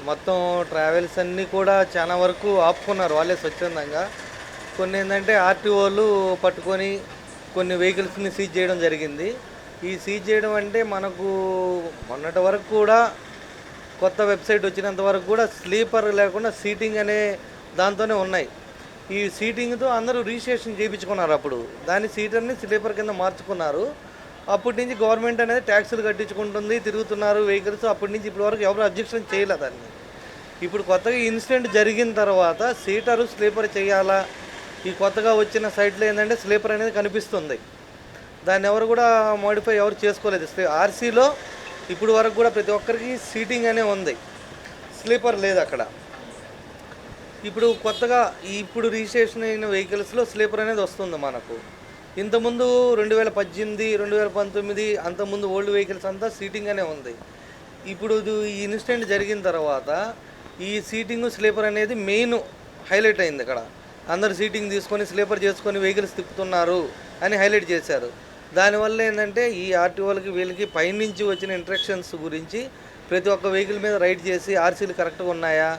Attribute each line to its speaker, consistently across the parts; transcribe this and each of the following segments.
Speaker 1: మొత్తం ట్రావెల్స్ అన్నీ కూడా చాలా వరకు ఆపుకున్నారు వాళ్ళే స్వచ్ఛందంగా. కొన్ని ఏంటంటే ఆర్టీఓలు పట్టుకొని కొన్ని వెహికల్స్ని సీజ్ చేయడం జరిగింది. ఈ సీజ్ చేయడం అంటే మనకు మొన్నటి వరకు కూడా కొత్త వెబ్సైట్ వచ్చినంత వరకు కూడా స్లీపర్ లేకుండా సీటింగ్ అనే దాంతోనే ఉన్నాయి. ఈ సీటింగ్తో అందరూ రిజిస్ట్రేషన్ చేయించుకున్నారు. అప్పుడు దాని సీటర్ని స్లీపర్ కింద మార్చుకున్నారు. అప్పటి నుంచి గవర్నమెంట్ అనేది ట్యాక్సులు కట్టించుకుంటుంది, తిరుగుతున్నారు వెహికల్స్. అప్పటి నుంచి ఇప్పటి వరకు ఎవరు అబ్జెక్షన్ చేయలేదు దాన్ని. ఇప్పుడు కొత్తగా ఇన్సిడెంట్ జరిగిన తర్వాత సీటరు స్లీపర్ చేయాలా, ఈ కొత్తగా వచ్చిన సైట్లో ఏంటంటే స్లీపర్ అనేది కనిపిస్తుంది. దాన్ని ఎవరు కూడా మోడిఫై ఎవరు చేసుకోలేదు. ఆర్సీలో ఇప్పుడు వరకు కూడా ప్రతి ఒక్కరికి సీటింగ్ అనే ఉంది, స్లీపర్ లేదు అక్కడ. ఇప్పుడు కొత్తగా ఇప్పుడు రిజిస్ట్రేషన్ అయిన వెహికల్స్లో స్లీపర్ అనేది వస్తుంది మనకు. ఇంతకుముందు 2018, 2019 అంతకుముందు ఓల్డ్ వెహికల్స్ అంతా సీటింగ్ అనే ఉంది. ఇప్పుడు ఈ ఇన్సిడెంట్ జరిగిన తర్వాత ఈ సీటింగ్ స్లీపర్ అనేది మెయిన్ హైలైట్ అయింది. ఇక్కడ అందరు సీటింగ్ తీసుకొని స్లీపర్ చేసుకొని వెహికల్స్ తిప్పుతున్నారు అని హైలైట్ చేశారు. దానివల్ల ఏంటంటే ఈ ఆర్టీఓలకి వీళ్ళకి పైనుంచి వచ్చిన ఇంట్రక్షన్స్ గురించి ప్రతి ఒక్క వెహికల్ మీద రైడ్ చేసి ఆర్సీలు కరెక్ట్గా ఉన్నాయా,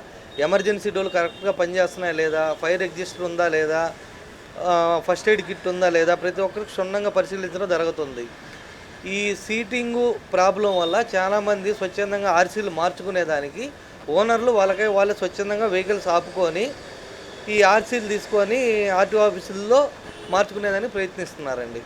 Speaker 1: ఎమర్జెన్సీ డోర్లు కరెక్ట్గా పనిచేస్తున్నాయా లేదా, ఫైర్ ఎగ్జిస్టర్ ఉందా లేదా, ఫస్ట్ ఎయిడ్ కిట్ ఉందా లేదా, ప్రతి ఒక్కరికి క్షుణ్ణంగా పరిశీలించడం జరుగుతుంది. ఈ సీటింగు ప్రాబ్లం వల్ల చాలామంది స్వచ్ఛందంగా ఆర్సీలు మార్చుకునేదానికి ఓనర్లు వాళ్ళే స్వచ్ఛందంగా వెహికల్స్ ఆపుకొని ఈ ఆర్సీలు తీసుకొని ఆర్టీఓ ఆఫీసుల్లో మార్చుకునేదానికి ప్రయత్నిస్తున్నారండి.